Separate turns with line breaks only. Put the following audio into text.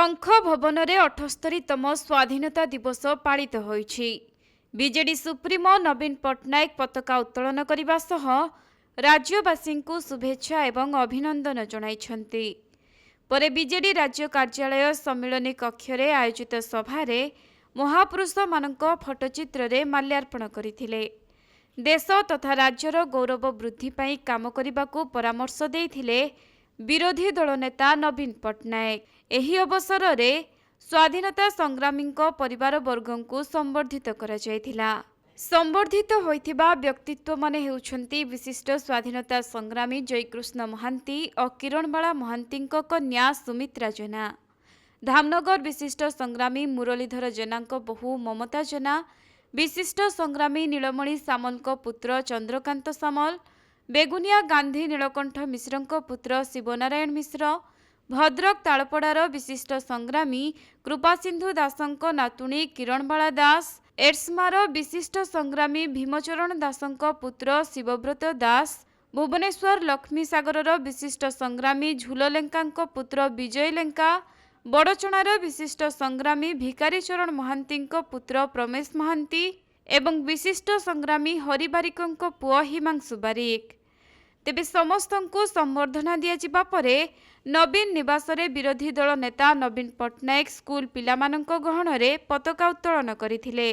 शंख भवन में 78तम स्वाधीनता दिवस पालित होईछि। बीजेडी सुप्रीमो नवीन पट्टनायक पताका उत्तोलन करने सह राज्यवासी को शुभेच्छा एवं अभिनंदन जणाइछन्ति। परे बीजेडी राज्य कार्यालय सम्मिलनी कक्ष रे आयोजित सभारे महापुरुष मानक फटोचित्र रे माल्यार्पण करथिले। देश तथा राज्यर गौरव वृद्धि पाई काम करने परामर्श देथिले विरोधी दल नेता नवीन पट्टनायक। एही अवसर रे स्वाधीनता संग्रामी परिवार वर्ग को संबर्धित करा जायथिला। संबर्धित होइथिबा व्यक्तित्व माने हेउछन्ति विशिष्ट स्वाधीनता संग्रामी जयकृष्ण महांती और किरणबाला महांती कन्या सुमित्रा जेना, धामनगर विशिष्ट संग्रामी मुरलीधर जेना बहु ममता जेना, विशिष्ट संग्रामी नीलमणि सामल पुत्र चंद्रकांत सामल, बेगुनिया गांधी नीलकंठ मिश्र पुत्र शिवनारायण मिश्र, भद्रक तालपड़ार विशिष्ट संग्रामी कृपासिंधु दासंक नातुणी किरणबाला दास, एड्समार विशिष्ट संग्रामी भीमचरण दासंक पुत्र शिवव्रत दास, भुवनेश्वर लक्ष्मी सागर विशिष्ट संग्रामी झुल लेंका पुत्र विजय लेंका, बड़चणार विशिष्ट संग्रामी भिकारीचरण महांती पुत्र प्रमेश महांती एवं विशिष्ट संग्रामी हरि बारिक पुआ हिमांशु बारिक। तेबे समस्त को संबर्धना दिया परे नवीन निवास रे विरोधी दल नेता नवीन पट्टनायक स्कूल पिलामानंक गहण रे पताका उत्तोलन करथिले।